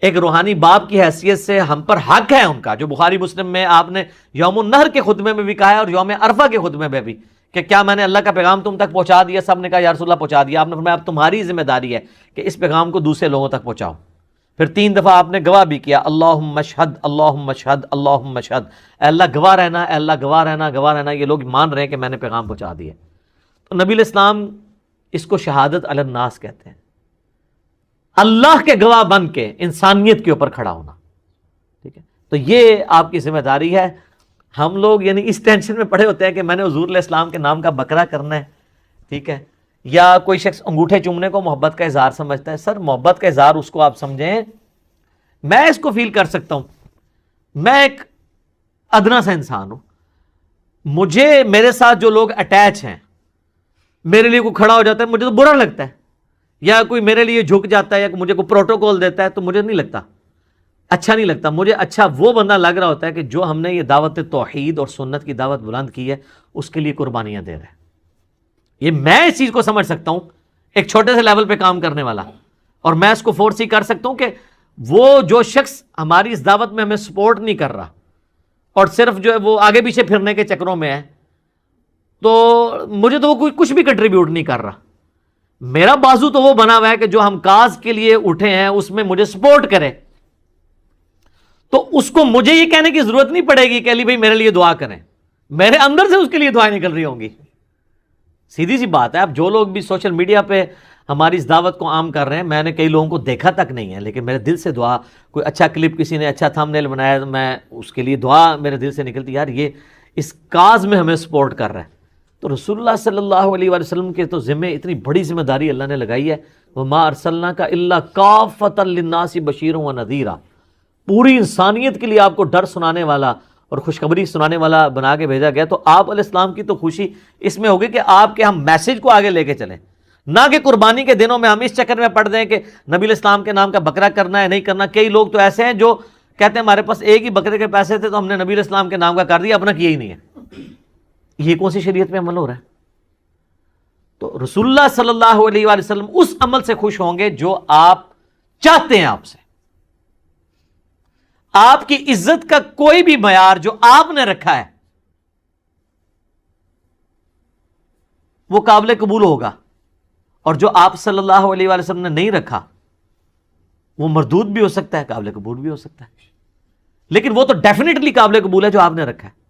ایک روحانی باپ کی حیثیت سے ہم پر حق ہے ان کا, جو بخاری مسلم میں آپ نے یوم النہر کے خطبے میں بھی کہا ہے اور یوم عرفہ کے خطبے میں بھی, کہ کیا میں نے اللہ کا پیغام تم تک پہنچا دیا؟ سب نے کہا یا رسول اللہ پہنچا دیا. آپ نے فرمایا اب تمہاری ذمہ داری ہے کہ اس پیغام کو دوسرے لوگوں تک پہنچاؤ. پھر 3 دفعہ آپ نے گواہ بھی کیا, اللہم اشہد اللہم اشہد اللہم اشہد, اے اللہ گواہ رہنا, اے اللہ گواہ رہنا, گواہ رہنا. یہ لوگ مان رہے ہیں کہ میں نے پیغام پہنچا دیا. تو نبی علیہ السلام اس کو شہادت علی الناس کہتے ہیں, اللہ کے گواہ بن کے انسانیت کے اوپر کھڑا ہونا. ٹھیک ہے, تو یہ آپ کی ذمہ داری ہے. ہم لوگ یعنی اس ٹینشن میں پڑے ہوتے ہیں کہ میں نے حضور علیہ السلام کے نام کا بکرا کرنا ہے, ٹھیک ہے, یا کوئی شخص انگوٹھے چومنے کو محبت کا اظہار سمجھتا ہے. سر محبت کا اظہار اس کو آپ سمجھیں, میں اس کو فیل کر سکتا ہوں, میں ایک ادنا سا انسان ہوں, مجھے میرے ساتھ جو لوگ اٹیچ ہیں, میرے لیے کوئی کھڑا ہو جاتا ہے مجھے تو برا لگتا ہے, یا کوئی میرے لیے جھک جاتا ہے یا مجھے کوئی پروٹوکول دیتا ہے تو مجھے نہیں لگتا, اچھا نہیں لگتا. مجھے اچھا وہ بندہ لگ رہا ہوتا ہے کہ جو ہم نے یہ دعوت توحید اور سنت کی دعوت بلند کی ہے اس کے لیے قربانیاں دے رہا ہے. یہ میں اس چیز کو سمجھ سکتا ہوں, ایک چھوٹے سے لیول پہ کام کرنے والا, اور میں اس کو فورس ہی کر سکتا ہوں کہ وہ جو شخص ہماری اس دعوت میں ہمیں سپورٹ نہیں کر رہا اور صرف جو ہے وہ آگے پیچھے پھرنے کے چکروں میں ہے, تو مجھے تو وہ کوئی کچھ بھی کنٹریبیوٹ نہیں کر رہا. میرا بازو تو وہ بنا ہوا ہے کہ جو ہم کاز کے لیے اٹھے ہیں اس میں مجھے سپورٹ کرے, تو اس کو مجھے یہ کہنے کی ضرورت نہیں پڑے گی کہ علی بھائی میرے لیے دعا کریں, میرے اندر سے اس کے لیے دعائیں نکل رہی ہوں گی. سیدھی سی بات ہے. اب جو لوگ بھی سوشل میڈیا پہ ہماری اس دعوت کو عام کر رہے ہیں, میں نے کئی لوگوں کو دیکھا تک نہیں ہے, لیکن میرے دل سے دعا, کوئی اچھا کلپ کسی نے اچھا تھمبنیل بنایا تو میں اس کے لیے دعا میرے دل سے نکلتی, یار یہ اس کاز میں ہمیں سپورٹ کر رہا ہے. تو رسول اللہ صلی اللہ علیہ وآلہ وسلم کے تو ذمہ اتنی بڑی ذمہ داری اللہ نے لگائی ہے, وَمَا أَرْسَلْنَاكَ إِلَّا كَافَّةً لِلنَّاسِ بَشِيرًا وَنَذِيرًا, پوری انسانیت کے لیے آپ کو ڈر سنانے والا اور خوشخبری سنانے والا بنا کے بھیجا گیا. تو آپ علیہ السلام کی تو خوشی اس میں ہوگی کہ آپ کے ہم میسج کو آگے لے کے چلیں, نہ کہ قربانی کے دنوں میں ہم اس چکر میں پڑ دیں کہ نبی علیہ السلام کے نام کا بکرا کرنا ہے نہیں کرنا. کئی لوگ تو ایسے ہیں جو کہتے ہیں ہمارے پاس ایک ہی بکرے کے پیسے تھے تو ہم نے نبی علیہ السلام کے نام کا کر دیا, اپنا کیا ہی نہیں ہے. یہ کون سی شریعت میں عمل ہو رہا ہے؟ تو رسول اللہ صلی اللہ علیہ وآلہ وسلم اس عمل سے خوش ہوں گے جو آپ چاہتے ہیں آپ سے. آپ کی عزت کا کوئی بھی معیار جو آپ نے رکھا ہے وہ قابل قبول ہوگا, اور جو آپ صلی اللہ علیہ وآلہ وسلم نے نہیں رکھا وہ مردود بھی ہو سکتا ہے, قابل قبول بھی ہو سکتا ہے. لیکن وہ تو ڈیفینیٹلی قابل قبول ہے جو آپ نے رکھا ہے.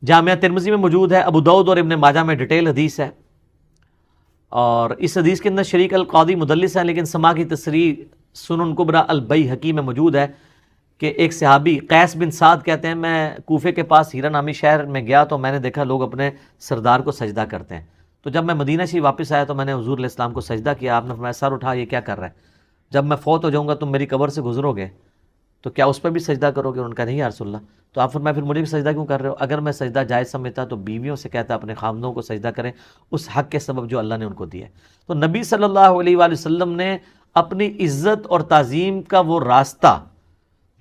جامعہ ترمذی میں موجود ہے, ابو داؤد اور ابن ماجہ میں ڈیٹیل حدیث ہے, اور اس حدیث کے اندر شریک القاضی مدلس ہیں, لیکن سما کی تصریح سنن کبریٰ البیہقی میں موجود ہے کہ ایک صحابی قیس بن سعد کہتے ہیں میں کوفے کے پاس ہیرا نامی شہر میں گیا تو میں نے دیکھا لوگ اپنے سردار کو سجدہ کرتے ہیں. تو جب میں مدینہ سے واپس آیا تو میں نے حضور علیہ السلام کو سجدہ کیا. آپ نے فرمایا سر اٹھا, یہ کیا کر رہا ہے؟ جب میں فوت ہو جاؤں گا تم میری قبر سے گزرو گے تو کیا اس پہ بھی سجدہ کرو گے؟ ان کا نہیں یا رسول اللہ. تو آپ فرمایا پھر مجھے بھی سجدہ کیوں کر رہے ہو؟ اگر میں سجدہ جائز سمجھتا تو بیویوں سے کہتا اپنے خامدوں کو سجدہ کریں اس حق کے سبب جو اللہ نے ان کو دیا ہے. تو نبی صلی اللہ علیہ وآلہ وسلم نے اپنی عزت اور تعظیم کا وہ راستہ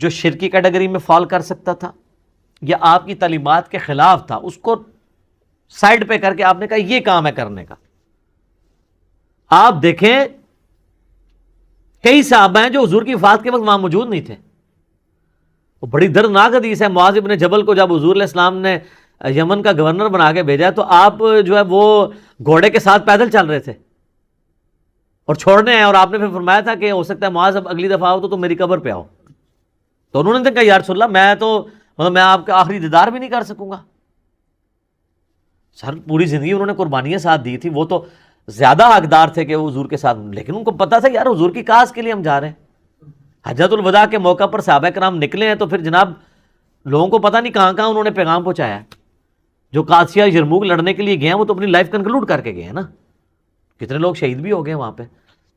جو شرکی کیٹیگری میں فال کر سکتا تھا یا آپ کی تعلیمات کے خلاف تھا, اس کو سائڈ پہ کر کے آپ نے کہا یہ کام ہے کرنے کا. آپ دیکھیں کئی صحابہ ہیں جو حضور کی وفات کے وقت وہاں موجود نہیں تھے. وہ بڑی دردناک حدیث ہے. معاذ ابن جبل کو جب حضور علیہ السلام نے یمن کا گورنر بنا کے بھیجا تو آپ جو ہے وہ گھوڑے کے ساتھ پیدل چل رہے تھے اور چھوڑنے ہیں، اور آپ نے پھر فرمایا تھا کہ ہو سکتا ہے معاذ اب اگلی دفعہ آؤ تو تم میری قبر پہ آؤ. تو انہوں نے کہا یا رسول اللہ میں تو مطلب میں آپ کا آخری دیدار بھی نہیں کر سکوں گا. سر پوری زندگی انہوں نے قربانیاں ساتھ دی تھی، وہ تو زیادہ حقدار تھے کہ وہ حضور کے ساتھ، لیکن ان کو پتا تھا یار حضور کی کاز کے لیے ہم جا رہے ہیں. حجۃ الوداع کے موقع پر صحابہ کرام نکلے ہیں تو پھر جناب لوگوں کو پتہ نہیں کہاں کہاں انہوں نے پیغام پہنچایا. جو قادسیہ یرموک لڑنے کے لیے گئے ہیں وہ تو اپنی لائف کنکلوڈ کر کے گئے ہیں نا، کتنے لوگ شہید بھی ہو گئے وہاں پہ.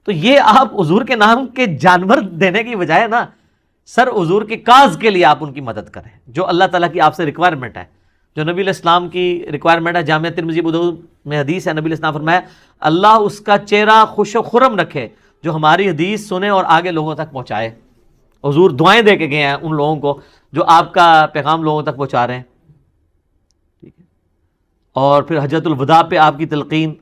تو یہ آپ حضور کے نام کے جانور دینے کی بجائے نا سر حضور کی کاز کے لیے آپ ان کی مدد کریں، جو اللہ تعالیٰ کی آپ سے ریکوائرمنٹ ہے، جو نبی علیہ السلام کی ریکوائرمنٹ ہے. جامعہ ترمذی ابو داؤد میں حدیث ہے، نبی علیہ السلام فرمایا اللہ اس کا چہرہ خوش و خرم رکھے جو ہماری حدیث سنے اور آگے لوگوں تک پہنچائے. حضور دعائیں دے کے گئے ہیں ان لوگوں کو جو آپ کا پیغام لوگوں تک پہنچا رہے ہیں. ٹھیک ہے. اور پھر حجۃ الوداع پہ آپ کی تلقین،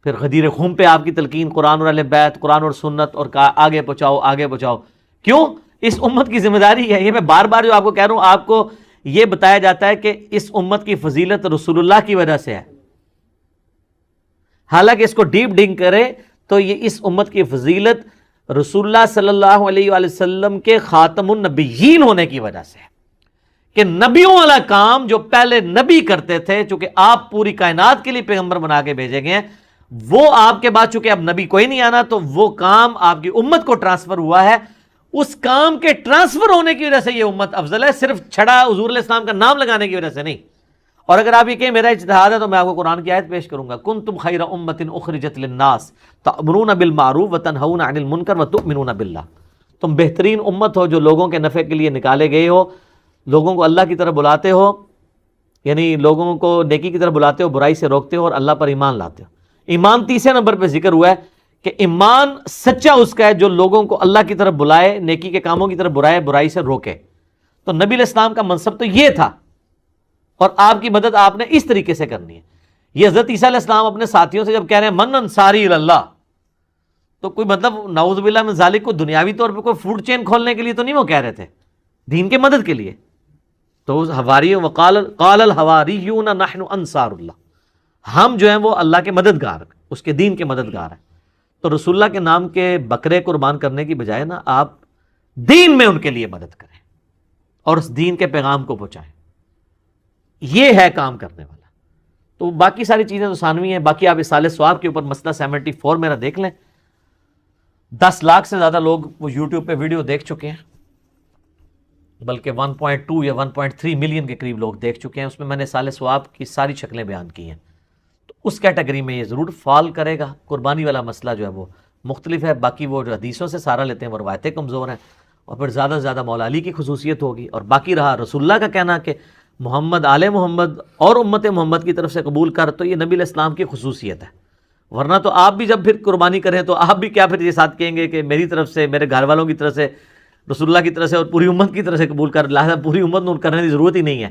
پھر غدیر خم پہ آپ کی تلقین، قرآن اور اہل بیت، قرآن اور سنت، اور آگے پہنچاؤ آگے پہنچاؤ. کیوں؟ اس امت کی ذمہ داری ہے. یہ میں بار بار جو آپ کو کہہ رہا ہوں، آپ کو یہ بتایا جاتا ہے کہ اس امت کی فضیلت رسول اللہ کی وجہ سے ہے. حالانکہ اس کو ڈیپ ڈنگ کرے تو یہ اس امت کی فضیلت رسول اللہ صلی اللہ علیہ وآلہ وسلم کے خاتم النبیین ہونے کی وجہ سے ہے کہ نبیوں والا کام جو پہلے نبی کرتے تھے، چونکہ آپ پوری کائنات کے لیے پیغمبر بنا کے بھیجے گئے ہیں، وہ آپ کے بعد چونکہ اب نبی کوئی نہیں آنا تو وہ کام آپ کی امت کو ٹرانسفر ہوا ہے. اس کام کے ٹرانسفر ہونے کی وجہ سے یہ امت افضل ہے، صرف چھڑا حضور علیہ السلام کا نام لگانے کی وجہ سے نہیں. اور اگر آپ یہ کہیں میرا اجتہاد ہے تو میں آپ کو قرآن کی آیت پیش کروں گا، کنتم خیر امۃ اخرجت للناس تأمرون بالمعروف وتنہون عن المنکر وتؤمنون باللہ. تم بہترین امت ہو جو لوگوں کے نفع کے لیے نکالے گئے ہو، لوگوں کو اللہ کی طرف بلاتے ہو، یعنی لوگوں کو نیکی کی طرف بلاتے ہو، برائی سے روکتے ہو اور اللہ پر ایمان لاتے ہو. ایمان تیسرے نمبر پہ ذکر ہوا ہے کہ ایمان سچا اس کا ہے جو لوگوں کو اللہ کی طرف بلائے، نیکی کے کاموں کی طرف برائے، برائی سے روکے. تو نبی علیہ السلام کا منصب تو یہ تھا، اور آپ کی مدد آپ نے اس طریقے سے کرنی ہے. یہ حضرت عیسیٰ علیہ السلام اپنے ساتھیوں سے جب کہہ رہے ہیں من انصاری اللہ، تو کوئی مطلب نعوذ باللہ من ذالک کو دنیاوی طور پہ کوئی فوڈ چین کھولنے کے لیے تو نہیں وہ کہہ رہے تھے، دین کے مدد کے لیے. تو حواری قال الحواریون نحن انصار اللہ، ہم جو ہیں وہ اللہ کے مددگار، اس کے دین کے مددگار ہیں. تو رسول اللہ کے نام کے بکرے قربان کرنے کی بجائے نا آپ دین میں ان کے لیے مدد کریں اور اس دین کے پیغام کو پہنچائیں. یہ ہے کام کرنے والا. تو باقی ساری چیزیں تو ثانوی ہیں. باقی آپ اصالہ ثواب کے اوپر مسئلہ 74 میرا دیکھ لیں. 10 لاکھ سے زیادہ لوگ وہ یوٹیوب پہ ویڈیو دیکھ چکے ہیں، بلکہ 1.2 یا 1.3 ملین کے قریب لوگ دیکھ چکے ہیں. اس میں میں نے اصالہ ثواب کی ساری شکلیں بیان کی ہیں. تو اس کیٹیگری میں یہ ضرور فال کرے گا. قربانی والا مسئلہ جو ہے وہ مختلف ہے. باقی وہ جو حدیثوں سے سہارا لیتے ہیں وہ روایتیں کمزور ہیں، اور پھر زیادہ سے زیادہ مولا علی کی خصوصیت ہوگی. اور باقی رہا رسول اللہ کا کہنا کہ محمد آل محمد اور امت محمد کی طرف سے قبول کر، تو یہ نبی علیہ السلام کی خصوصیت ہے. ورنہ تو آپ بھی جب پھر قربانی کریں تو آپ بھی کیا پھر یہ ساتھ کہیں گے کہ میری طرف سے، میرے گھر والوں کی طرف سے، رسول اللہ کی طرف سے اور پوری امت کی طرف سے قبول کر، لہٰذا پوری امت نے کرنے کی ضرورت ہی نہیں ہے.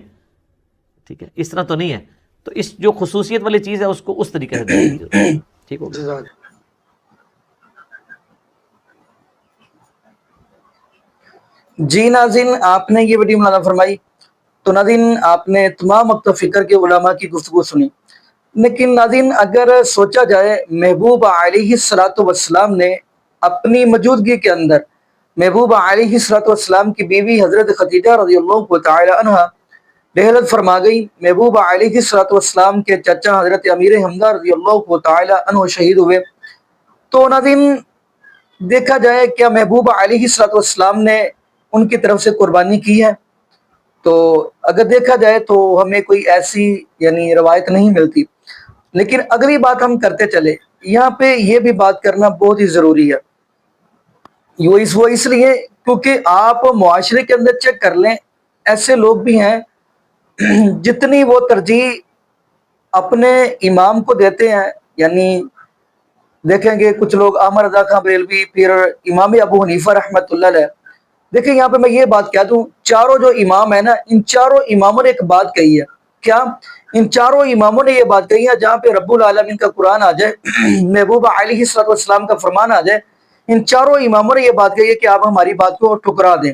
ٹھیک ہے، اس طرح تو نہیں ہے. تو اس جو خصوصیت والی چیز ہے اس کو اس طریقے سے دیکھیں. ٹھیک ہو گیا. جی ناظرین، آپ نے یہ ویڈیو مولانا فرمائی تو ناظرین آپ نے تمام مکتب فکر کے علماء کی گفتگو سنی. لیکن ناظرین اگر سوچا جائے، محبوب علیہ الصلوۃ والسلام نے اپنی موجودگی کے اندر محبوب علیہ الصلوۃ والسلام کی بیوی حضرت خدیجہ رضی اللہ تعالی عنہا رحلت فرما گئی. محبوب علیہ الصلوۃ والسلام کے چچا حضرت امیر حمزہ رضی اللہ تعالی عنہ شہید ہوئے. تو ناظرین دیکھا جائے کیا محبوب علیہ الصلوۃ والسلام نے ان کی طرف سے قربانی کی ہے؟ تو اگر دیکھا جائے تو ہمیں کوئی ایسی یعنی روایت نہیں ملتی. لیکن اگلی بات ہم کرتے چلے، یہاں پہ یہ بھی بات کرنا بہت ہی ضروری ہے. وہ اس لیے کیونکہ آپ معاشرے کے اندر چیک کر لیں، ایسے لوگ بھی ہیں جتنی وہ ترجیح اپنے امام کو دیتے ہیں، یعنی دیکھیں گے کچھ لوگ احمد رضا خان بریلوی، پھر امام ابو حنیفہ رحمۃ اللہ علیہ. دیکھیں یہاں پہ میں یہ بات کہہ دوں، چاروں جو امام ہیں نا، ان چاروں اماموں نے ایک بات کہی ہے. کیا؟ ان چاروں اماموں نے یہ بات کہی ہے، جہاں پہ رب العالمین کا قرآن آ جائے، محبوب علیہ الصلوۃ والسلام کا فرمان آ جائے، ان چاروں اماموں نے یہ بات کہی ہے کہ آپ ہماری بات کو ٹھکرا دیں.